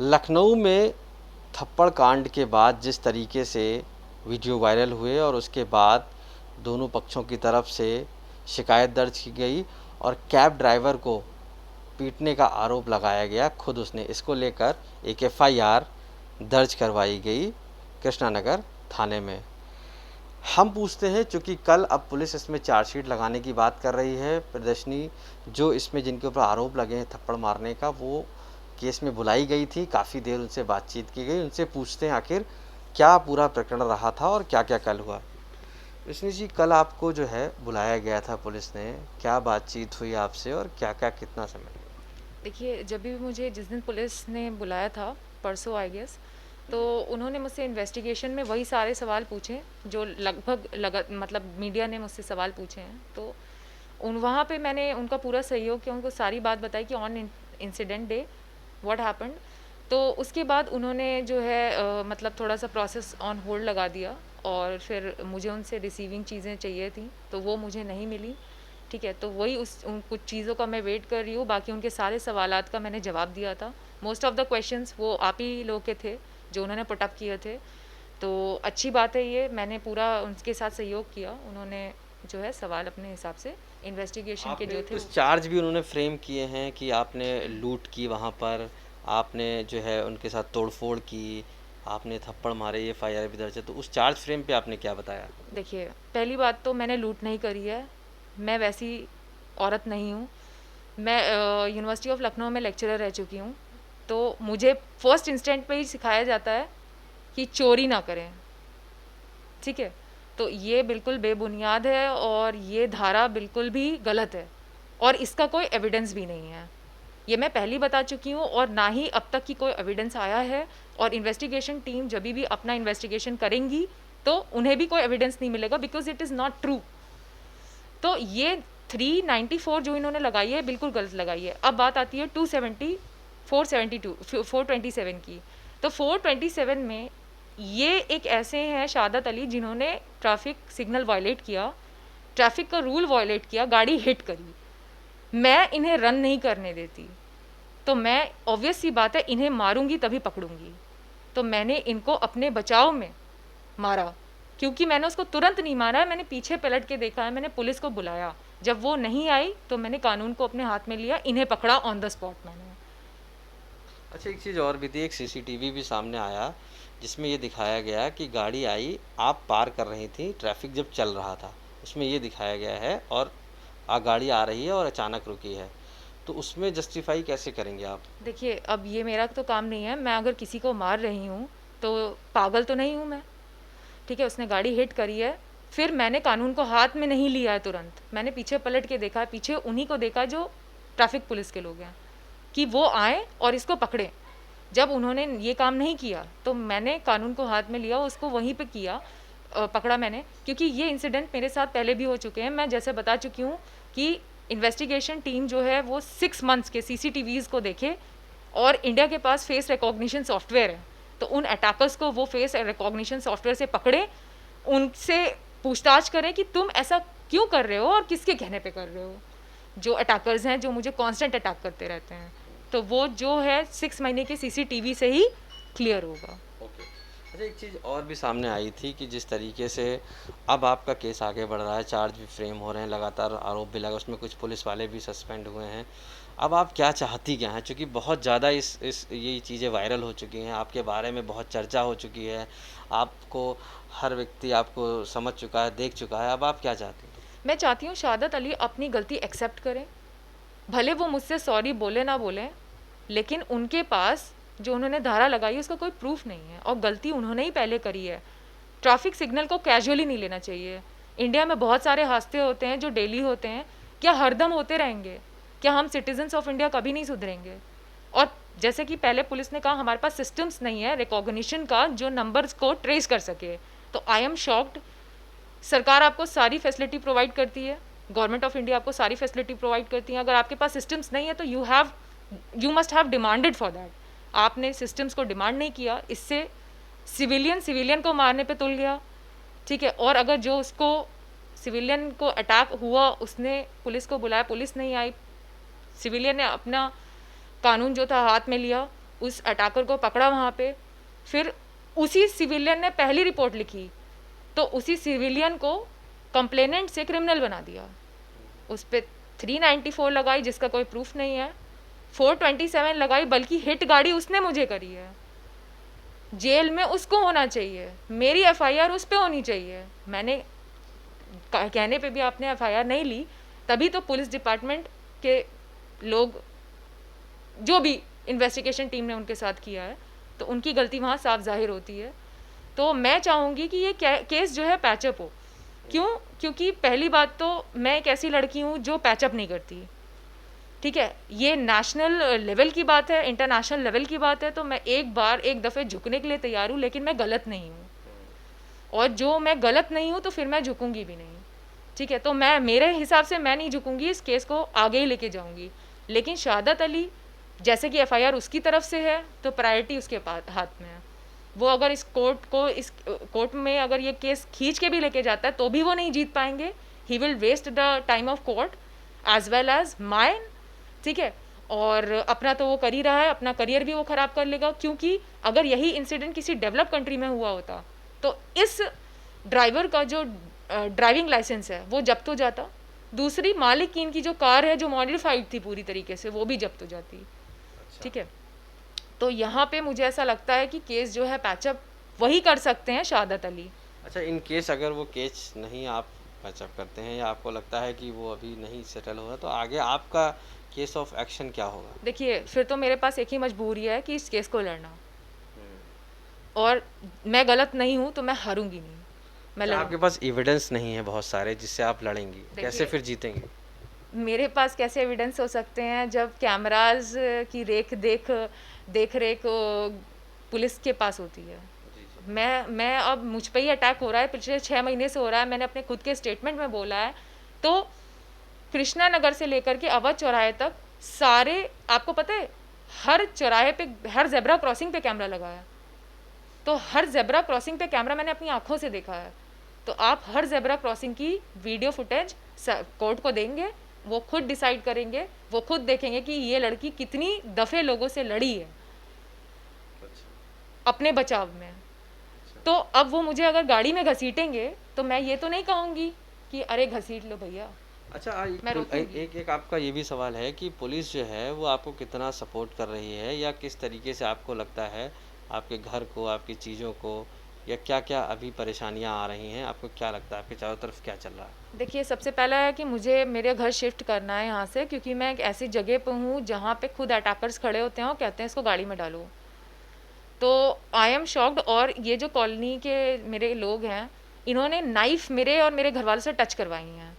लखनऊ में थप्पड़ कांड के बाद जिस तरीके से वीडियो वायरल हुए और उसके बाद दोनों पक्षों की तरफ से शिकायत दर्ज की गई और कैब ड्राइवर को पीटने का आरोप लगाया गया, खुद उसने इसको लेकर एक एफआईआर दर्ज करवाई गई कृष्णा नगर थाने में। हम पूछते हैं, चूँकि कल अब पुलिस इसमें चार्जशीट लगाने की बात कर रही है, प्रदर्शनी जो इसमें जिनके ऊपर आरोप लगे हैं थप्पड़ मारने का, वो केस में बुलाई गई थी, काफ़ी देर उनसे बातचीत की गई। उनसे पूछते हैं आखिर क्या पूरा प्रकरण रहा था और क्या क्या कल हुआ। विष्णु जी, कल आपको जो है बुलाया गया था पुलिस ने, क्या बातचीत हुई आपसे और क्या क्या कितना समय? देखिए, जब भी मुझे जिस दिन पुलिस ने बुलाया था, परसों आई गेस, तो उन्होंने मुझसे इन्वेस्टिगेशन में वही सारे सवाल पूछे जो लगभग मतलब मीडिया ने मुझसे सवाल पूछे हैं। तो उन वहाँ पे मैंने उनका पूरा सहयोग किया, उनको सारी बात बताई कि on incident day what happened. तो उसके बाद उन्होंने जो है मतलब थोड़ा सा प्रोसेस ऑन होल्ड लगा दिया, और फिर मुझे उनसे रिसीविंग चीज़ें चाहिए थी तो वो मुझे नहीं मिली। ठीक है, तो वही उन कुछ चीज़ों का मैं वेट कर रही हूँ। बाकी उनके सारे सवालात का मैंने जवाब दिया था। मोस्ट ऑफ द क्वेश्चंस वो आप ही लोग के थे जो उन्होंने पुटअप किए थे। तो अच्छी बात है ये, मैंने पूरा उनके साथ सहयोग किया। उन्होंने जो है सवाल अपने हिसाब से इन्वेस्टिगेशन के आपने जो थे कुछ चार्ज भी उन्होंने फ्रेम किए हैं कि आपने लूट की वहाँ पर, आपने जो है उनके साथ तोड़फोड़ की, आपने थप्पड़ मारे, ये एफआईआर भी दर्ज है, तो उस चार्ज फ्रेम पे आपने क्या बताया? देखिए, पहली बात तो मैंने लूट नहीं करी है। मैं वैसी औरत नहीं हूँ। मैं यूनिवर्सिटी ऑफ लखनऊ में लेक्चरर रह चुकी हूँ। तो मुझे फर्स्ट इंस्टेंट पे ही सिखाया जाता है कि चोरी ना करें। ठीक है, तो ये बिल्कुल बेबुनियाद है और ये धारा बिल्कुल भी गलत है, और इसका कोई एविडेंस भी नहीं है। ये मैं पहले बता चुकी हूँ, और ना ही अब तक की कोई एविडेंस आया है। और इन्वेस्टिगेशन टीम जब भी अपना इन्वेस्टिगेशन करेंगी तो उन्हें भी कोई एविडेंस नहीं मिलेगा, because it is not true. तो ये 394 जो इन्होंने लगाई है बिल्कुल गलत लगाई है। अब बात आती है 270 472 427 की। तो 427 में ये एक ऐसे हैं शहादत अली जिन्होंने ट्रैफिक सिग्नल वायलेट किया, ट्रैफिक का रूल वायलेट किया, गाड़ी हिट करी। मैं इन्हें रन नहीं करने देती, तो मैं ऑब्वियस सी बात है इन्हें मारूंगी तभी पकड़ूंगी। तो मैंने इनको अपने बचाव में मारा, क्योंकि मैंने उसको तुरंत नहीं मारा है, मैंने पीछे पलट के देखा है, मैंने पुलिस को बुलाया। जब वो नहीं आई तो मैंने कानून को अपने हाथ में लिया, इन्हें पकड़ा ऑन द स्पॉट मैंने। अच्छा, एक चीज़ और भी थी, एक सीसीटीवी भी सामने आया जिसमें ये दिखाया गया कि गाड़ी आई, आप पार कर रही थी, ट्रैफिक जब चल रहा था, उसमें ये दिखाया गया है, और गाड़ी आ रही है और अचानक रुकी है, तो उसमें जस्टिफाई कैसे करेंगे आप? देखिए, अब ये मेरा तो काम नहीं है। मैं अगर किसी को मार रही हूँ तो पागल तो नहीं हूँ मैं। ठीक है, उसने गाड़ी हिट करी है, फिर मैंने कानून को हाथ में नहीं लिया है तुरंत। मैंने पीछे पलट के देखा है, पीछे उन्हीं को देखा जो ट्रैफिक पुलिस के लोग हैं, कि वो आए और इसको पकड़ें। जब उन्होंने ये काम नहीं किया तो मैंने कानून को हाथ में लिया, उसको वहीं पे किया, पकड़ा मैंने। क्योंकि ये इंसिडेंट मेरे साथ पहले भी हो चुके हैं। मैं जैसे बता चुकी हूँ कि इन्वेस्टिगेशन टीम जो है वो 6 मंथ्स के CCTVs को देखे, और इंडिया के पास फेस रिकॉग्निशन सॉफ्टवेयर है। तो उन अटैकर्स को वो फेस रिकॉग्निशन सॉफ्टवेयर से पकड़े, उनसे पूछताछ करें कि तुम ऐसा क्यों कर रहे हो और किसके कहने पे कर रहे हो। जो अटैकर्स हैं जो मुझे कांस्टेंट अटैक करते रहते हैं, तो वो जो है 6 महीने के CCTV से ही क्लियर होगा। ओके। अच्छा, एक चीज़ और भी सामने आई थी कि जिस तरीके से अब आपका केस आगे बढ़ रहा है, चार्ज भी फ्रेम हो रहे हैं, लगातार आरोप भी लगा, उसमें कुछ पुलिस वाले भी सस्पेंड हुए हैं। अब आप क्या चाहती क्या हैं? चूँकि बहुत ज़्यादा इस ये चीज़ें वायरल हो चुकी हैं, आपके बारे में बहुत चर्चा हो चुकी है, आपको हर व्यक्ति आपको समझ चुका है, देख चुका है, अब आप क्या चाहती हैं? मैं चाहती हूँ शहादत अली अपनी गलती एक्सेप्ट करें। भले वो मुझसे सॉरी बोले ना बोले, लेकिन उनके पास जो उन्होंने धारा लगाई उसका कोई प्रूफ नहीं है, और गलती उन्होंने ही पहले करी है। ट्रैफिक सिग्नल को कैजुअली नहीं लेना चाहिए। इंडिया में बहुत सारे हादसे होते हैं जो डेली होते हैं। क्या हरदम होते रहेंगे? क्या हम सिटीजन्स ऑफ इंडिया कभी नहीं सुधरेंगे? और जैसे कि पहले पुलिस ने कहा, हमारे पास सिस्टम्स नहीं है रिकॉग्निशन का जो नंबर्स को ट्रेस कर सके। तो आई एम शॉक्ड। सरकार आपको सारी फैसिलिटी प्रोवाइड करती है, गवर्नमेंट ऑफ इंडिया आपको सारी फैसिलिटी प्रोवाइड करती है। अगर आपके पास सिस्टम्स नहीं है तो you must have demanded for that. आपने सिस्टम्स को डिमांड नहीं किया, इससे सिविलियन को मारने पे तुल गया। ठीक है, और अगर जो उसको सिविलियन को अटैक हुआ उसने पुलिस को बुलाया, पुलिस नहीं आई, सिविलियन ने अपना कानून जो था हाथ में लिया, उस अटैकर को पकड़ा वहाँ पे, फिर उसी सिविलियन ने पहली रिपोर्ट लिखी तो उसी सिविलियन को कंप्लेनेंट से क्रिमिनल बना दिया, उस पर 394 लगाई जिसका कोई प्रूफ नहीं है, 427 लगाई, बल्कि हिट गाड़ी उसने मुझे करी है, जेल में उसको होना चाहिए, मेरी एफआईआर उस पर होनी चाहिए। मैंने कहने पे भी आपने एफआईआर नहीं ली, तभी तो पुलिस डिपार्टमेंट के लोग जो भी इन्वेस्टिगेशन टीम ने उनके साथ किया है तो उनकी गलती वहाँ साफ जाहिर होती है। तो मैं चाहूँगी कि ये केस जो है पैचअप हो। क्यों? क्योंकि पहली बात तो मैं एक ऐसी लड़की हूँ जो पैचअप नहीं करती, ठीक है, ये नेशनल लेवल की बात है, इंटरनेशनल लेवल की बात है, तो मैं एक दफ़े झुकने के लिए तैयार हूँ, लेकिन मैं गलत नहीं हूँ, और जो मैं गलत नहीं हूँ तो फिर मैं झुकूंगी भी नहीं, ठीक है। तो मैं मेरे हिसाब से मैं नहीं झुकूंगी, इस केस को आगे ही लेके जाऊंगी। लेकिन शहादत अली जैसे कि एफआईआर उसकी तरफ से है तो प्रायोरिटी उसके हाथ में है। वो अगर इस कोर्ट में अगर ये केस खींच के भी लेके जाता है तो भी वो नहीं जीत पाएंगे। He will waste the time of court as well as mine, ठीक है, और अपना तो वो कर ही रहा है, अपना करियर भी वो ख़राब कर लेगा। क्योंकि अगर यही इंसिडेंट किसी डेवलप कंट्री में हुआ होता तो इस ड्राइवर का जो ड्राइविंग लाइसेंस है वो जब्त हो जाता, दूसरी मालिक की इनकी जो कार है जो मॉडिफाइड थी पूरी तरीके से वो भी जब्त हो जाती, ठीक है। तो यहाँ पे मुझे ऐसा लगता है कि केस जो है पैचअप वही कर सकते हैं, शहादत अली। अच्छा, इन केस अगर वो केस नहीं आप पैचअप करते हैं या आपको लगता है कि वो अभी नहीं सेटल हो रहा, तो आगे आपका केस ऑफ एक्शन क्या होगा? देखिए, फिर तो मेरे पास एक ही मजबूरी है कि इस केस को लड़ना, और मैं गलत नहीं हूँ तो मैं हारूंगी नहीं, मैं अच्छा, लड़ूंगी। आपके पास एविडेंस नहीं है बहुत सारे जिससे आप लड़ेंगी, कैसे फिर जीतेंगे? मेरे पास कैसे एविडेंस हो सकते हैं जब कैमराज की देख रेख पुलिस के पास होती है। मैं अब मुझ पे ही अटैक हो रहा है, पिछले 6 महीने से हो रहा है, मैंने अपने खुद के स्टेटमेंट में बोला है। तो कृष्णा नगर से लेकर के अवध चौराहे तक सारे, आपको पता है, हर चौराहे पे, हर जेब्रा क्रॉसिंग पे कैमरा लगा है। तो हर जेब्रा क्रॉसिंग पे कैमरा मैंने अपनी आंखों से देखा है। तो आप हर जेब्रा क्रॉसिंग की वीडियो फुटेज कोर्ट को देंगे, वो खुद डिसाइड करेंगे, वो खुद देखेंगे कि ये लड़की कितनी दफ़े लोगों से लड़ी है अपने बचाव में। तो अब वो मुझे अगर गाड़ी में घसीटेंगे तो मैं ये तो नहीं कहूँगी कि अरे घसीट लो भैया। अच्छा, मैं एक रोकूंगी। एक आपका ये भी सवाल है कि पुलिस जो है वो आपको कितना सपोर्ट कर रही है, या किस तरीके से आपको लगता है आपके घर को, आपकी चीज़ों को, या क्या क्या अभी परेशानियां आ रही हैं, आपको क्या लगता है आपके चारों तरफ क्या चल रहा है? देखिए, सबसे पहला है कि मुझे मेरे घर शिफ्ट करना है यहाँ से, क्योंकि मैं एक ऐसी जगह पे हूँ जहाँ पे खुद अटैकर्स खड़े होते हैं और कहते हैं इसको गाड़ी में डालो। तो आई एम शॉक्ड। और ये जो कॉलोनी के मेरे लोग हैं, इन्होंने नाइफ मेरे और मेरे घर वालों से टच करवाई हैं।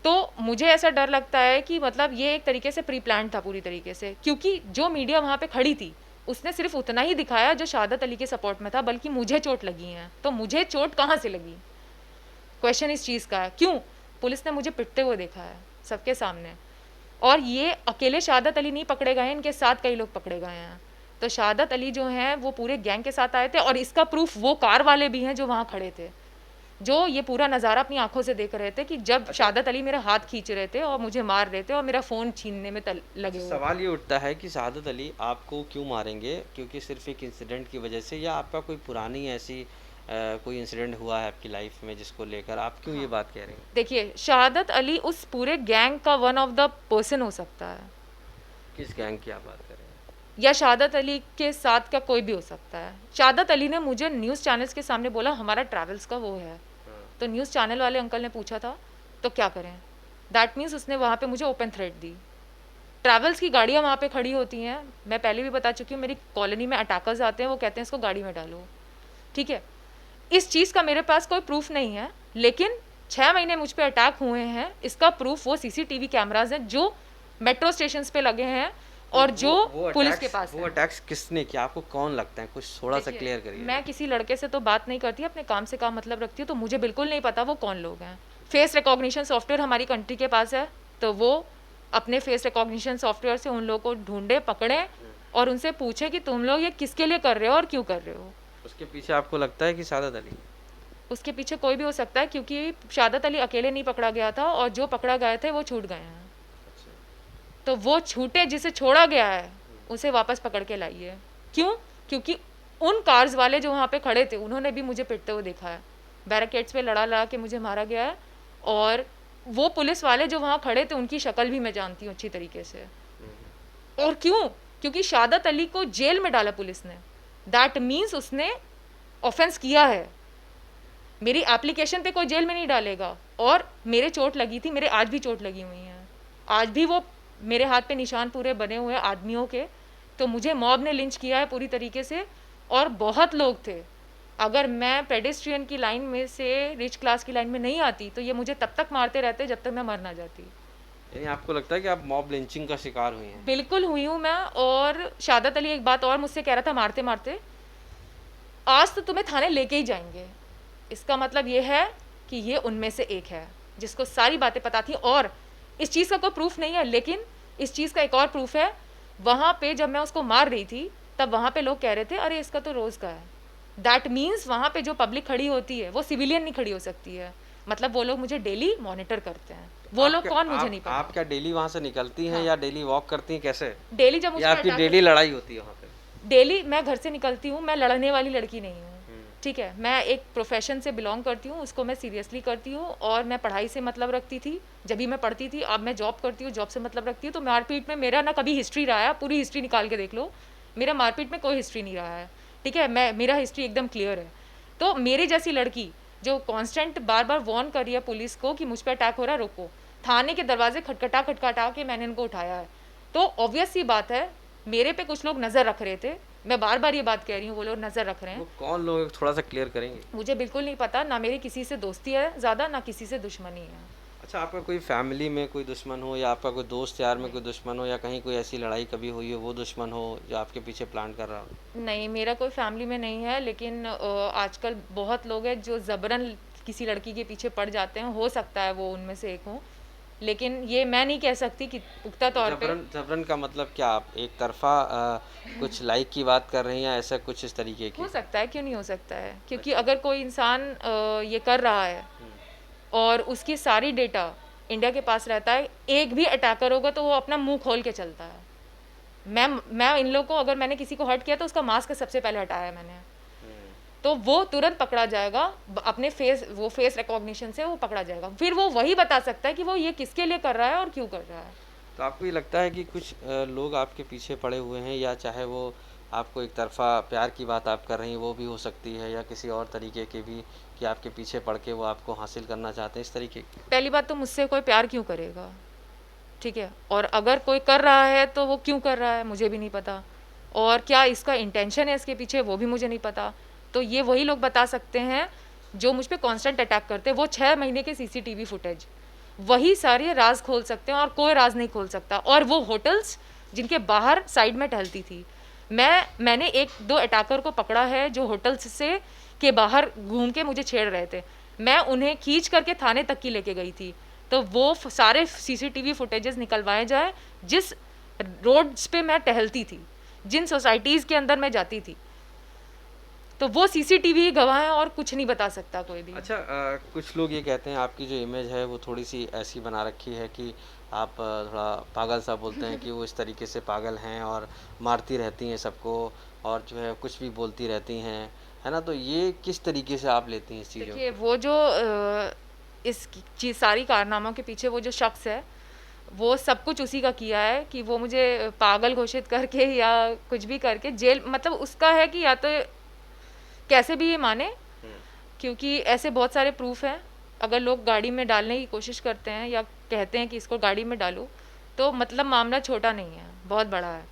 तो मुझे ऐसा डर लगता है कि मतलब ये एक तरीके से प्री प्लान था पूरी तरीके से, क्योंकि जो मीडिया वहाँ पे खड़ी थी उसने सिर्फ उतना ही दिखाया जो शहादत अली के सपोर्ट में था, बल्कि मुझे चोट लगी है। तो मुझे चोट कहाँ से लगी, क्वेश्चन इस चीज़ का है। क्यों? पुलिस ने मुझे पिटते हुए देखा है सबके सामने, और ये अकेले शहादत अली नहीं पकड़े गए हैं, इनके साथ कई लोग पकड़े गए हैं। तो शहादत अली जो हैं वो पूरे गैंग के साथ आए थे, और इसका प्रूफ वो कार वाले भी हैं जो वहाँ खड़े थे, जो ये पूरा नज़ारा अपनी आंखों से देख रहे थे कि जब शहादत अली मेरा हाथ खींच रहे थे और मुझे मार रहे थे और मेरा फ़ोन छीनने में लगे हुए। सवाल ये उठता है कि शहादत अली आपको क्यों मारेंगे, क्योंकि सिर्फ एक इंसिडेंट की वजह से, या आपका कोई पुरानी ऐसी कोई इंसिडेंट हुआ है आपकी लाइफ में जिसको लेकर आप क्यों ये बात कह रहे हैं? देखिए, शहादत अली उस पूरे गैंग का वन ऑफ द पर्सन हो सकता है, किस गैंग की आप बात कर रहे हैं? या शहादत अली के साथ का कोई भी हो सकता है। शहादत अली ने मुझे न्यूज़ चैनल्स के सामने बोला हमारा ट्रैवल्स का वो है, तो न्यूज़ चैनल वाले अंकल ने पूछा था तो क्या करें। दैट मीन्स उसने वहाँ पे मुझे ओपन थ्रेट दी। ट्रैवल्स की गाड़ियाँ वहाँ पे खड़ी होती हैं, मैं पहले भी बता चुकी हूँ, मेरी कॉलोनी में अटैकर्स आते हैं, वो कहते हैं इसको गाड़ी में डालो, ठीक है। इस चीज़ का मेरे पास कोई प्रूफ नहीं है, लेकिन 6 महीने मुझ पे अटैक हुए हैं, इसका प्रूफ वो सीसीटीवी कैमराज हैं जो मेट्रो स्टेशन पे लगे हैं और जो पुलिस के पास वो है। अटैक्स किसने किया, आपको कौन लगता है, कुछ थोड़ा सा देखिए, क्लियर करिए। मैं किसी लड़के से तो बात नहीं करती, अपने काम से काम मतलब रखती हूँ, तो मुझे बिल्कुल नहीं पता वो कौन लोग हैं। फेस रिकॉग्निशन सॉफ्टवेयर हमारी कंट्री के पास है, तो वो अपने फेस रिकॉग्निशन सॉफ्टवेयर से उन लोगों को ढूंढे, पकड़े और उनसे पूछे कि तुम लोग ये किसके लिए कर रहे हो और क्यों कर रहे हो। उसके पीछे आपको लगता है कि शहादत अली? उसके पीछे कोई भी हो सकता है, क्योंकि शहादत अली अकेले नहीं पकड़ा गया था, और जो पकड़ा गए थे वो छूट गए हैं। तो वो छूटे जिसे छोड़ा गया है उसे वापस पकड़ के लाइए। क्यों? क्योंकि उन कार्स वाले जो वहाँ पे खड़े थे उन्होंने भी मुझे पिटते हुए देखा है, बैरिकेड्स पे लड़ा लड़ा के मुझे मारा गया है। और वो पुलिस वाले जो वहाँ खड़े थे उनकी शक्ल भी मैं जानती हूँ अच्छी तरीके से। और क्यों? क्योंकि शादत अली को जेल में डाला पुलिस ने, दैट मीन्स उसने ऑफेंस किया है। मेरी एप्लीकेशन पे कोई जेल में नहीं डालेगा। और मेरे चोट लगी थी, मेरे आज भी चोट लगी हुई हैं, आज भी वो मेरे हाथ पे निशान पूरे बने हुए हैं आदमियों के। तो मुझे मॉब ने लिंच किया है पूरी तरीके से, और बहुत लोग थे। अगर मैं पेडेस्ट्रियन की लाइन में से रिच क्लास की लाइन में नहीं आती तो ये मुझे तब तक मारते रहते जब तक मैं मर ना जाती। यानी आपको लगता है कि आप मॉब लिंचिंग का शिकार हुई हैं? बिल्कुल हुई हूँ मैं। और शादत अली एक बात और मुझसे कह रहा था मारते मारते, आज तो तुम्हें थाने लेके ही जाएंगे। इसका मतलब ये है कि ये उनमें से एक है जिसको सारी बातें पता थी। और इस चीज़ का कोई प्रूफ नहीं है, लेकिन इस चीज़ का एक और प्रूफ है। वहाँ पे जब मैं उसको मार रही थी तब वहाँ पे लोग कह रहे थे अरे इसका तो रोज़ का है। दैट मीन्स वहाँ पे जो पब्लिक खड़ी होती है वो सिविलियन नहीं खड़ी हो सकती है। मतलब वो लोग मुझे डेली मॉनिटर करते हैं। वो लोग कौन मुझे नहीं पता। आप क्या डेली वहाँ से निकलती हैं या डेली वॉक करती हैं, कैसे? डेली जब या आपकी डेली लड़ाई होती है वहाँ पे? डेली मैं घर से निकलती हूँ, मैं लड़ने वाली लड़की नहीं हूँ, ठीक है। मैं एक प्रोफेशन से बिलोंग करती हूँ, उसको मैं सीरियसली करती हूँ। और मैं पढ़ाई से मतलब रखती थी जब भी मैं पढ़ती थी। अब मैं जॉब करती हूँ, जॉब से मतलब रखती हूँ। तो मारपीट में मेरा ना कभी हिस्ट्री रहा है, पूरी हिस्ट्री निकाल के देख लो, मेरा मारपीट में कोई हिस्ट्री नहीं रहा है, ठीक है। मेरा हिस्ट्री एकदम क्लियर है। तो मेरी जैसी लड़की जो कांस्टेंट बार बार वार्न कर रही है पुलिस को कि मुझ पर अटैक हो रहा है, रोको, थाने के दरवाजे खटखटा के मैंने इनको उठाया है। तो ऑब्वियस सी बात है मेरे पे कुछ लोग नज़र रख रहे थे। मैं बार बार ये बात कह रही हूँ, वो लोग नज़र रख रहे हैं। वो कौन लोग, थोड़ा सा क्लियर करेंगे? मुझे बिल्कुल नहीं पता, ना मेरी किसी से दोस्ती है ज़्यादा, ना किसी से दुश्मनी है। अच्छा, आपका कोई फैमिली में कोई दुश्मन हो, या आपका कोई दोस्त यार में कोई दुश्मन हो, या कहीं कोई ऐसी लड़ाई कभी हुई हो वो दुश्मन हो जो आपके पीछे प्लान कर रहा हो? नहीं, मेरा कोई फैमिली में नहीं है। लेकिन आजकल बहुत लोग हैं जो ज़बरन किसी लड़की के पीछे पड़ जाते हैं। हो सकता है वो उनमें से एक हो, लेकिन ये मैं नहीं कह सकती कि पुख्ता तौर पे। जबरन का मतलब क्या? आप एक तरफा कुछ लाइक की बात कर रही हैं या ऐसा कुछ इस तरीके की? हो सकता है, क्यों नहीं हो सकता है। क्योंकि अगर कोई इंसान ये कर रहा है और उसकी सारी डेटा इंडिया के पास रहता है, एक भी अटैकर होगा तो वो अपना मुंह खोल के चलता है। मैं इन लोगों को, अगर मैंने किसी को हर्ट किया तो उसका मास्क सबसे पहले हटाया मैंने, तो वो तुरंत पकड़ा जाएगा। अपने फेस रिकॉग्निशन से वो पकड़ा जाएगा। फिर वो वही बता सकता है कि वो ये किसके लिए कर रहा है और क्यों कर रहा है। तो आपको ये लगता है कि कुछ लोग आपके पीछे पड़े हुए हैं, या चाहे वो आपको एक तरफा प्यार की बात आप कर रही हैं वो भी हो सकती है, या किसी और तरीके के भी कि आपके पीछे पड़ के वो आपको हासिल करना चाहते हैं, इस तरीके की? पहली बात तो मुझसे कोई प्यार क्यों करेगा, ठीक है। और अगर कोई कर रहा है तो वो क्यों कर रहा है मुझे भी नहीं पता। और क्या इसका इंटेंशन है इसके पीछे वो भी मुझे नहीं पता। तो ये वही लोग बता सकते हैं जो मुझ पे कांस्टेंट अटैक करते हैं। वो 6 महीने के सीसीटीवी फुटेज वही सारे राज खोल सकते हैं और कोई राज नहीं खोल सकता। और वो होटल्स जिनके बाहर साइड में टहलती थी, मैंने 1-2 अटैकर को पकड़ा है जो होटल्स से के बाहर घूम के मुझे छेड़ रहे थे। मैं उन्हें खींच करके थाने तक की लेके गई थी। तो वो सारे सीसीटीवी फुटेजेस निकलवाए जाए जिस रोड्स पे मैं टहलती थी, जिन सोसाइटीज़ के अंदर मैं जाती थी। तो वो सीसीटीवी गवाह है और कुछ नहीं बता सकता कोई भी। अच्छा, कुछ लोग ये कहते हैं आपकी जो इमेज है वो थोड़ी सी ऐसी बना रखी है कि आप थोड़ा पागल सा बोलते हैं कि वो इस तरीके से पागल हैं और मारती रहती हैं सबको, और जो है कुछ भी बोलती रहती हैं, है ना? तो ये किस तरीके से आप लेती हैं इस चीज़ों देखिए, को? वो जो इस चीज़ सारी कारनामों के पीछे वो जो शख्स है, वो सब कुछ उसी का किया है कि वो मुझे पागल घोषित करके या कुछ भी करके जेल, मतलब उसका है कि या तो कैसे भी ये माने, क्योंकि ऐसे बहुत सारे प्रूफ हैं। अगर लोग गाड़ी में डालने की कोशिश करते हैं या कहते हैं कि इसको गाड़ी में डालो, तो मतलब मामला छोटा नहीं है, बहुत बड़ा है।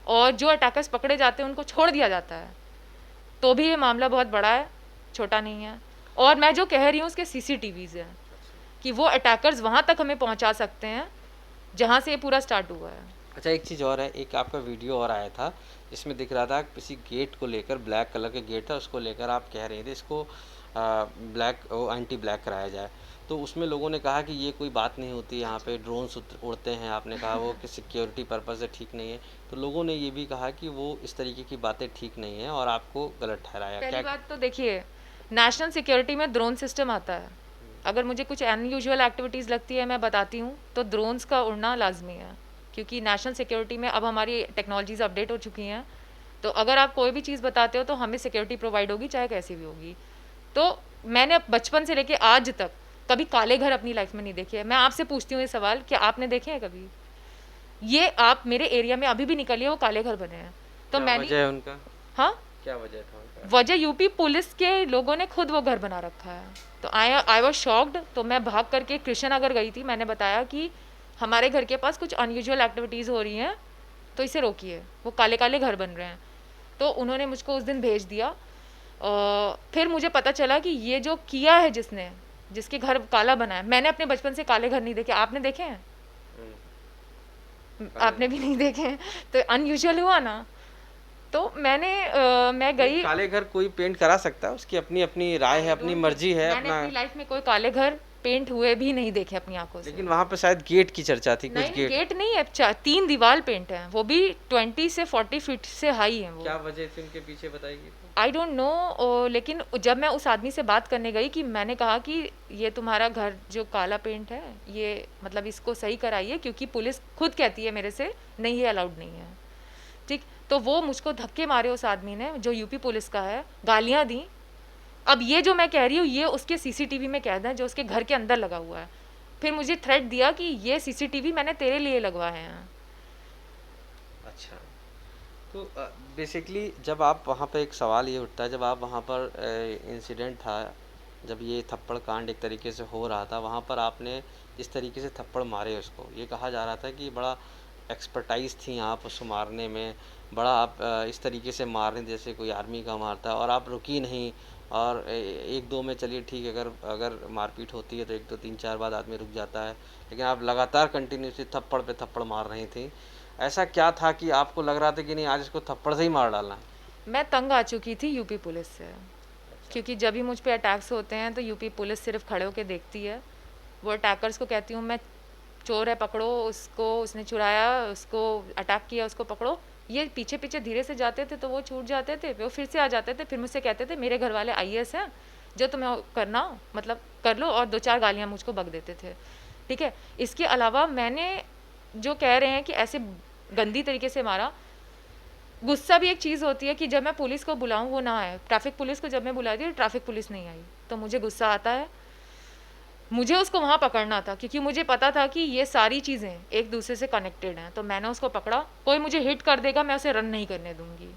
और जो अटैकर्स पकड़े जाते हैं उनको छोड़ दिया जाता है, तो भी ये मामला बहुत बड़ा है, छोटा नहीं है। और मैं जो कह रही हूँ उसके सीसीटीवीज़ हैं कि वो अटैकर्स वहाँ तक हमें पहुँचा सकते हैं जहाँ से ये पूरा स्टार्ट हुआ है। अच्छा, एक चीज़ और है, एक आपका वीडियो और आया था जिसमें दिख रहा था किसी गेट को लेकर, ब्लैक कलर के गेट था उसको लेकर आप कह रहे थे इसको एंटी ब्लैक कराया जाए। तो उसमें लोगों ने कहा कि ये कोई बात नहीं होती, यहाँ पे ड्रोन्स उड़ते हैं, आपने कहा वो कि सिक्योरिटी पर्पज़ से ठीक नहीं है। तो लोगों ने ये भी कहा कि वो इस तरीके की बातें ठीक नहीं है और आपको गलत ठहराया। पहली क्या? बात तो देखिए, नेशनल सिक्योरिटी में ड्रोन सिस्टम आता है। अगर मुझे कुछ अनयूजुअल एक्टिविटीज़ लगती है मैं बताती हूँ, तो ड्रोन्स का उड़ना लाजमी है, क्योंकि नेशनल सिक्योरिटी में अब हमारी टेक्नोलॉजीज अपडेट हो चुकी हैं, तो अगर आप कोई भी चीज़ बताते हो तो हमें सिक्योरिटी प्रोवाइड होगी, चाहे कैसी भी होगी। तो मैंने बचपन से लेके आज तक कभी काले घर अपनी लाइफ में नहीं देखे। मैं आपसे पूछती हूँ ये सवाल, क्या आपने देखे हैं कभी? ये आप मेरे एरिया में अभी भी निकलिए, वो काले घर बने हैं। तो क्या मैंने, वजह है उनका? हाँ, क्या वजह था उनका? वजह यूपी पुलिस के लोगों ने खुद वो घर बना रखा है। तो आई वॉज शॉक्ड। तो मैं भाग करके कृष्ण नगर गई थी, मैंने बताया कि हमारे घर के पास कुछ अनयूजुअल एक्टिविटीज़ हो रही हैं, तो इसे रोकिए, वो काले काले घर बन रहे हैं। तो उन्होंने मुझको उस दिन भेज दिया। फिर मुझे पता चला कि ये जो किया है जिसने, जिसके घर काला बना है, मैंने अपने बचपन से काले घर नहीं देखे। आपने देखे हैं? आपने भी नहीं देखे हैं, तो अनयूजुअल हुआ ना। तो मैं गई। काले घर कोई पेंट करा सकता है, उसकी अपनी अपनी राय है, अपनी मर्जी है, मैंने अपना। अपनी लाइफ में कोई काले घर पेंट हुए भी नहीं देखे अपनी आंखों से। लेकिन वहां पे शायद गेट की चर्चा थी, कुछ नहीं, गेट। गेट नहीं है, 3 दीवार पेंट है, वो भी 20 से 40 फीट से हाई है वो। क्या वजह थी उनके पीछे, बताइए? I don't know. लेकिन जब मैं उस आदमी से बात करने गई कि मैंने कहा कि ये तुम्हारा घर जो काला पेंट है, ये मतलब इसको सही कराइए, क्योंकि पुलिस खुद कहती है मेरे से नहीं, ये अलाउड नहीं है। ठीक, तो वो मुझको धक्के मारे उस आदमी ने, जो यूपी पुलिस का है, गालियाँ दी। अब ये जो मैं कह रही हूँ, ये उसके सीसीटीवी में कैद है, जो उसके घर के अंदर लगा हुआ है। फिर मुझे थ्रेट दिया कि ये सीसीटीवी मैंने तेरे लिए लगवाए हैं। अच्छा, तो बेसिकली जब आप वहाँ पे, एक सवाल ये उठता है, जब आप वहाँ पर इंसिडेंट था, जब ये थप्पड़ कांड एक तरीके से हो रहा था, वहाँ पर आपने जिस तरीके से थप्पड़ मारे उसको, ये कहा जा रहा था कि बड़ा एक्सपर्टाइज थी आप उसको मारने में, बड़ा आप इस तरीके से मार रहे जैसे कोई आर्मी का मारता है, और आप रुकी नहीं। और एक दो में चलिए ठीक है, अगर अगर मारपीट होती है तो एक दो तीन चार बाद आदमी रुक जाता है, लेकिन आप लगातार कंटिन्यूसली थप्पड़ पे थप्पड़ मार रही थी। ऐसा क्या था कि आपको लग रहा था कि नहीं, आज इसको थप्पड़ से ही मार डालना है? मैं तंग आ चुकी थी यूपी पुलिस से, क्योंकि जब भी मुझ पे अटैक्स होते हैं तो यूपी पुलिस सिर्फ खड़े होकर देखती है। वो अटैकर्स को कहती हूँ मैं, चोर है पकड़ो उसको, उसने चुराया, उसको अटैक किया, उसको पकड़ो। ये पीछे पीछे धीरे से जाते थे तो वो छूट जाते थे, वो फिर से आ जाते थे, फिर मुझसे कहते थे मेरे घर वाले IAS हैं, जो तुम्हें करना मतलब कर लो, और 2-4 गालियाँ मुझको बक देते थे। ठीक है, इसके अलावा मैंने जो कह रहे हैं कि ऐसे गंदी तरीके से मारा, गुस्सा भी एक चीज़ होती है कि जब मैं पुलिस को बुलाऊं वो ना आए। ट्रैफिक पुलिस को जब मैं बुलाई थी, ट्रैफिक पुलिस नहीं आई, तो मुझे गुस्सा आता है। मुझे उसको वहाँ पकड़ना था, क्योंकि मुझे पता था कि ये सारी चीज़ें एक दूसरे से कनेक्टेड हैं। तो मैंने उसको पकड़ा। कोई मुझे हिट कर देगा, मैं उसे रन नहीं करने दूंगी।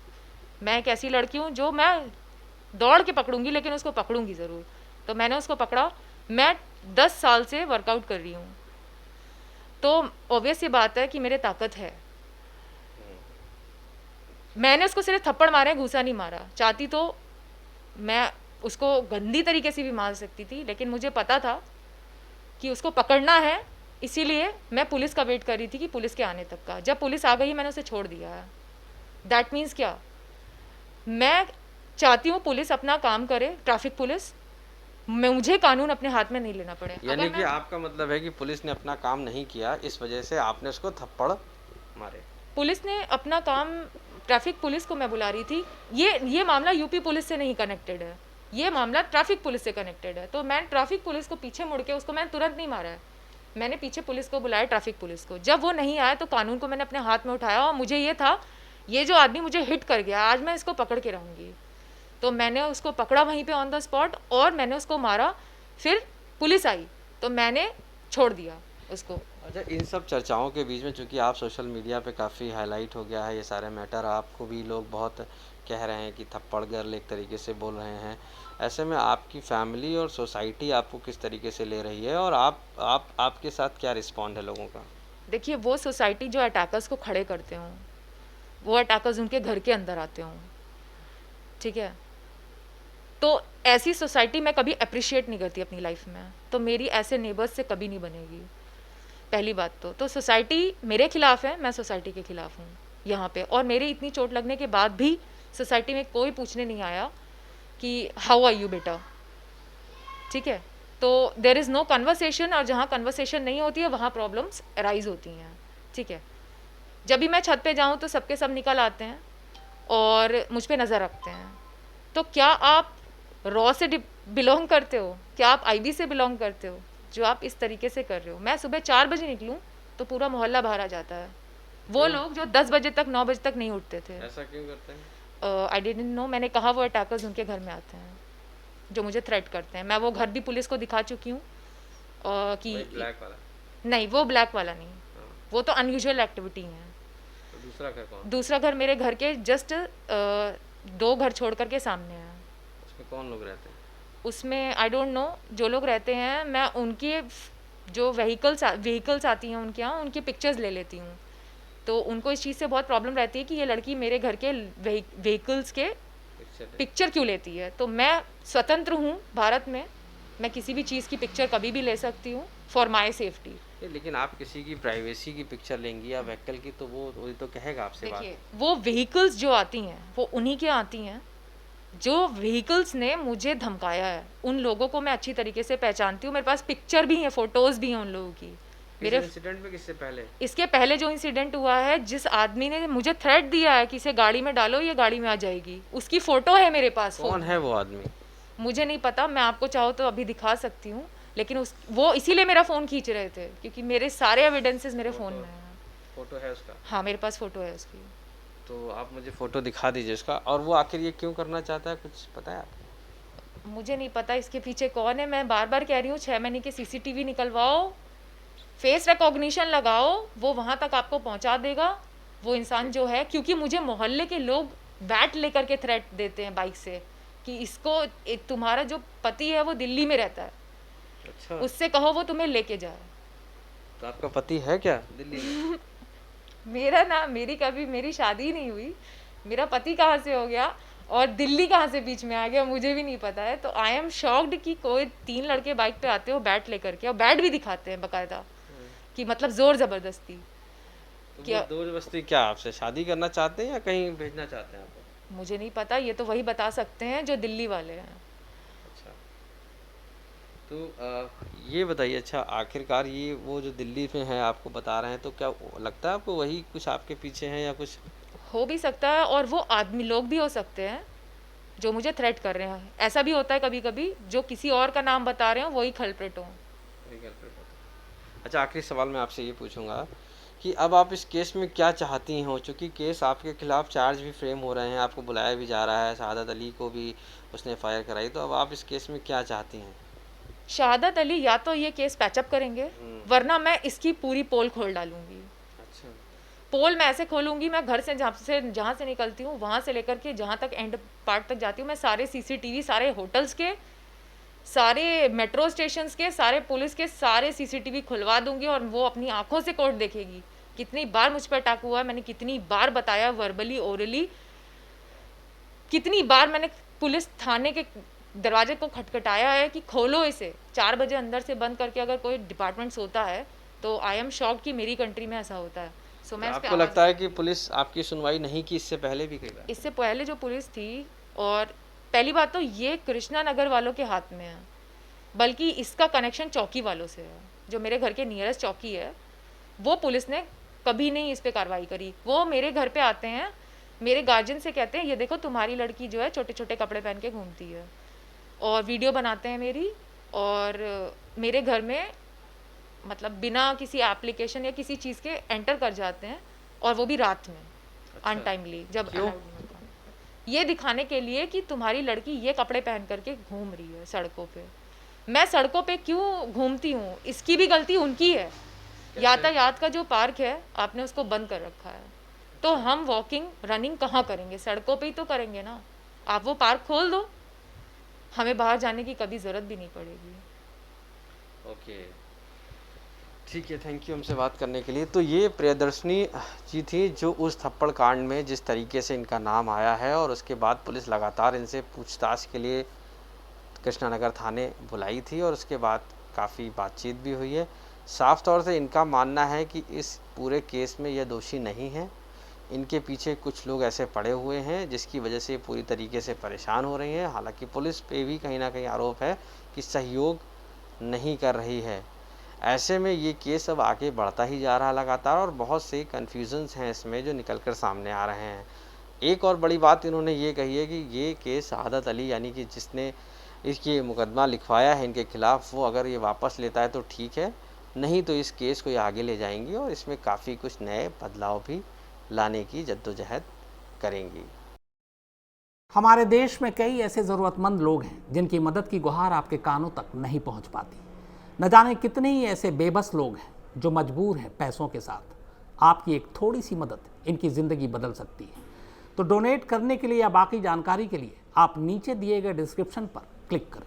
मैं एक ऐसी लड़की हूँ जो मैं दौड़ के पकड़ूंगी, लेकिन उसको पकड़ूंगी ज़रूर। तो मैंने उसको पकड़ा। मैं 10 साल से वर्कआउट कर रही हूँ, तो ऑब्वियस ये बात है कि मेरे ताकत है। मैंने उसको सिर्फ थप्पड़ मारे, घूसा नहीं मारा। चाहती तो मैं उसको गंदी तरीके से भी मार सकती थी, लेकिन मुझे पता था कि उसको पकड़ना है, इसीलिए मैं पुलिस का वेट कर रही थी कि पुलिस के आने तक का। जब पुलिस आ गई मैंने उसे छोड़ दिया है। दैट मीन्स क्या, मैं चाहती हूँ पुलिस अपना काम करे, ट्रैफिक पुलिस, मुझे कानून अपने हाथ में नहीं लेना पड़े। यानी कि आपका मतलब है कि पुलिस ने अपना काम नहीं किया, इस वजह से आपने उसको थप्पड़ मारे? पुलिस ने अपना काम, ट्रैफिक पुलिस को मैं बुला रही थी। ये मामला यूपी पुलिस से नहीं कनेक्टेड है, ये मामला ट्रैफिक पुलिस से कनेक्टेड है। तो मैं ट्रैफिक पुलिस को पीछे मुड़ के उसको मैंने तुरंत नहीं मारा है, मैंने पीछे पुलिस को बुलाया, ट्रैफिक पुलिस को। जब वो नहीं आया तो कानून को मैंने अपने हाथ में उठाया, और मुझे ये था ये जो आदमी मुझे हिट कर गया, आज मैं इसको पकड़ के रहूँगी। तो मैंने उसको पकड़ा वहीं पे ऑन द स्पॉट, और मैंने उसको मारा। फिर पुलिस आई तो मैंने छोड़ दिया उसको। अच्छा, इन सब चर्चाओं के बीच में, चूंकि आप सोशल मीडिया पे काफ़ी हाईलाइट हो गया है ये सारे मैटर, आपको भी लोग बहुत कह रहे हैं कि थप्पड़ गर्ल एक तरीके से बोल रहे हैं, ऐसे में आपकी फैमिली और सोसाइटी आपको किस तरीके से ले रही है, और आपके साथ क्या रिस्पॉन्ड है लोगों का? देखिए, वो सोसाइटी जो अटैकर्स को खड़े करते हों, वो अटैकर्स उनके घर के अंदर आते हों, ठीक है, तो ऐसी सोसाइटी मैं कभी अप्रिशिएट नहीं करती अपनी लाइफ में। तो मेरी ऐसे नेबर्स से कभी नहीं बनेगी, पहली बात तो सोसाइटी मेरे खिलाफ है, मैं सोसाइटी के खिलाफ हूँ यहाँ पे। और मेरी इतनी चोट लगने के बाद भी सोसाइटी में कोई पूछने नहीं आया कि हाउ आर यू बेटा, ठीक है। तो देयर इज़ नो कन्वर्सेशन, और जहाँ कन्वर्सेशन नहीं होती है वहाँ प्रॉब्लम्स अराइज होती हैं, ठीक है। जब भी मैं छत पे जाऊँ तो सबके सब निकल आते हैं और मुझ पे नज़र रखते हैं। तो क्या आप रॉ से बिलोंग करते हो, क्या आप IB से बिलोंग करते हो, जो आप इस तरीके से कर रहे हो? मैं सुबह 4 बजे निकलूँ तो पूरा मोहल्ला बाहर आ जाता है, वो लोग जो 10 बजे तक 9 बजे तक नहीं उठते थे। ऐसा क्यों करते हैं? आई डिडंट नो, मैंने कहा वो अटैकर्स उनके घर में आते हैं जो मुझे थ्रेट करते हैं। मैं वो घर भी पुलिस को दिखा चुकी हूँ कि वही ब्लैक वाला? नहीं, वो ब्लैक वाला नहीं, हाँ, वो तो अनयूजुअल एक्टिविटी है। तो दूसरा घर कौन? दूसरा घर मेरे घर के जस्ट 2 घर छोड़ कर के सामने है। उसमें कौन लोग रहते हैं? उसमें आई डोंट नो, जो लोग रहते हैं मैं उनके जो व्हीकल्स आती हैं उनके यहाँ, उनकी पिक्चर्स ले लेती हूँ। तो उनको इस चीज़ से बहुत प्रॉब्लम रहती है कि ये लड़की मेरे घर के व्हीकल्स के पिक्चर क्यों लेती है। तो मैं स्वतंत्र हूँ भारत में, मैं किसी भी चीज़ की पिक्चर कभी भी ले सकती हूँ फॉर माई सेफ्टी। लेकिन आप किसी की प्राइवेसी की पिक्चर लेंगी या व्हीकल की, तो वो तो कहेगा आपसे बात। देखिए, वो व्हीकल्स जो आती हैं वो उन्हीं के आती हैं जो व्हीकल्स ने मुझे धमकाया है। उन लोगों को मैं अच्छी तरीके से पहचानती हूँ, मेरे पास पिक्चर भी हैं, फोटोज़ भी हैं उन लोगों की। मेरे इंसिडेंट में किससे पहले? इसके पहले जो इंसिडेंट हुआ है, जिस आदमी ने मुझे थ्रेट दिया है कि इसे गाड़ी में डालो, ये गाड़ी में आ जाएगी, उसकी फ़ोटो है मेरे पास। कौन है वो आदमी? मुझे नहीं पता, मैं आपको चाहो तो अभी दिखा सकती हूँ, लेकिन वो इसीलिए मेरा फ़ोन खींच रहे थे क्योंकि मेरे सारे एविडेंसेस मेरे फ़ोन में हैं। फोटो है उसका? हाँ, मेरे पास फ़ोटो है उसकी। तो आप मुझे फ़ोटो दिखा दीजिए उसका। और वो आखिर ये क्यों करना चाहता है, कुछ पता है आपको? मुझे नहीं पता इसके पीछे कौन है। मैं बार बार कह रही हूँ 6 महीने की सीसीटीवी निकलवाओ, फेस रिकॉग्निशन लगाओ, वो वहाँ तक आपको पहुँचा देगा वो इंसान जो है। क्योंकि मुझे मोहल्ले के लोग बैट लेकर के थ्रेट देते हैं बाइक से कि इसको तुम्हारा जो पति है वो दिल्ली में रहता है, अच्छा, उससे कहो वो तुम्हें लेके जाए। तो आपका पति है क्या दिल्ली में? मेरा ना, मेरी शादी नहीं हुई, मेरा पति कहाँ से हो गया और दिल्ली कहाँ से बीच में आ गया मुझे भी नहीं पता है। तो आई एम शॉक्ड कि कोई 3 लड़के बाइक पे आते हो बैट लेकर के, और बैट भी दिखाते हैं बकायदा कि मतलब जोर जबरदस्ती। तो क्या वो जबरदस्ती क्या आपसे शादी करना चाहते हैं या कहीं भेजना चाहते हैं आपको? मुझे नहीं पता, ये तो वही बता सकते हैं जो दिल्ली वाले हैं। अच्छा, तो ये बताइए, अच्छा आखिरकार ये वो जो दिल्ली में है आपको बता रहे हैं, तो क्या लगता है आपको वही कुछ आपके पीछे हैं या कुछ? हो भी सकता है, और वो आदमी लोग भी हो सकते हैं जो मुझे थ्रेट कर रहे हैं। ऐसा भी होता है कभी कभी जो किसी और का नाम बता रहे हो वही कल्प्रिट हो। अच्छा, आखिरी सवाल मैं आपसे ये पूछूंगा कि अब आप इस केस में क्या चाहती हो, चूँकि केस आपके खिलाफ चार्ज भी फ्रेम हो रहे हैं, आपको बुलाया भी जा रहा है, शहादत अली को भी उसने फायर कराई, तो अब आप इस केस में क्या चाहती हैं? शहादत अली या तो ये केस पैचअप करेंगे, वरना मैं इसकी पूरी पोल खोल डालूंगी। अच्छा, पोल मैं ऐसे खोलूंगी, मैं घर से जहाँ से निकलती हूँ वहाँ से लेकर के जहाँ तक एंड पार्ट तक जाती हूँ, मैं सारे सीसीटीवी, सारे होटल्स के, सारे मेट्रो स्टेशंस के, सारे पुलिस के सारे सीसीटीवी खुलवा दूंगी और वो अपनी आंखों से कोर्ट देखेगी कितनी बार मुझ पर अटैक हुआ है। मैंने कितनी बार बताया वर्बली ओरली, कितनी बार मैंने पुलिस थाने के दरवाजे को खटखटाया है कि खोलो इसे। 4 बजे अंदर से बंद करके अगर कोई डिपार्टमेंट सोता है तो आई एम शॉक्ड कि मेरी कंट्री में ऐसा होता है। सो मैं आपको लगता है कि पुलिस आपकी सुनवाई नहीं की इससे पहले भी कई बार? इससे पहले जो पुलिस थी, और पहली बात तो ये कृष्णा नगर वालों के हाथ में है, बल्कि इसका कनेक्शन चौकी वालों से है। जो मेरे घर के नियरेस्ट चौकी है वो पुलिस ने कभी नहीं इस पर कार्रवाई करी। वो मेरे घर पे आते हैं, मेरे गार्जियन से कहते हैं ये देखो तुम्हारी लड़की जो है छोटे छोटे कपड़े पहन के घूमती है, और वीडियो बनाते हैं मेरी, और मेरे घर में मतलब बिना किसी एप्लीकेशन या किसी चीज़ के एंटर कर जाते हैं, और वो भी रात में अनटाइमली। जब ये दिखाने के लिए कि तुम्हारी लड़की ये कपड़े पहन करके घूम रही है सड़कों पे। मैं सड़कों पे क्यों घूमती हूँ, इसकी भी गलती उनकी है। यातायात का जो पार्क है आपने उसको बंद कर रखा है, तो हम वॉकिंग रनिंग कहाँ करेंगे, सड़कों पे ही तो करेंगे ना। आप वो पार्क खोल दो, हमें बाहर जाने की कभी ज़रूरत भी नहीं पड़ेगी। ओके, ठीक है, थैंक यू हमसे बात करने के लिए। तो ये प्रियदर्शनी जी थी जो उस थप्पड़ कांड में जिस तरीके से इनका नाम आया है, और उसके बाद पुलिस लगातार इनसे पूछताछ के लिए कृष्णानगर थाने बुलाई थी, और उसके बाद काफ़ी बातचीत भी हुई है। साफ तौर से इनका मानना है कि इस पूरे केस में यह दोषी नहीं है, इनके पीछे कुछ लोग ऐसे पड़े हुए हैं जिसकी वजह से पूरी तरीके से परेशान हो रही हैं। हालांकि पुलिस पे भी कहीं ना कहीं आरोप है कि सहयोग नहीं कर रही है। ऐसे में ये केस अब आगे बढ़ता ही जा रहा है लगातार, और बहुत से कन्फ्यूजन्स हैं इसमें जो निकल कर सामने आ रहे हैं। एक और बड़ी बात इन्होंने ये कही है कि ये केस शहादत अली यानी कि जिसने इसकी मुकदमा लिखवाया है इनके खिलाफ़, वो अगर ये वापस लेता है तो ठीक है, नहीं तो इस केस को ये आगे ले जाएंगी और इसमें काफ़ी कुछ नए बदलाव भी लाने की जद्दोजहद करेंगी। हमारे देश में कई ऐसे ज़रूरतमंद लोग हैं जिनकी मदद की गुहार आपके कानों तक नहीं पहुंच पाती। न जाने कितने ही ऐसे बेबस लोग हैं जो मजबूर हैं पैसों के साथ। आपकी एक थोड़ी सी मदद इनकी ज़िंदगी बदल सकती है। तो डोनेट करने के लिए या बाकी जानकारी के लिए आप नीचे दिए गए डिस्क्रिप्शन पर क्लिक करें।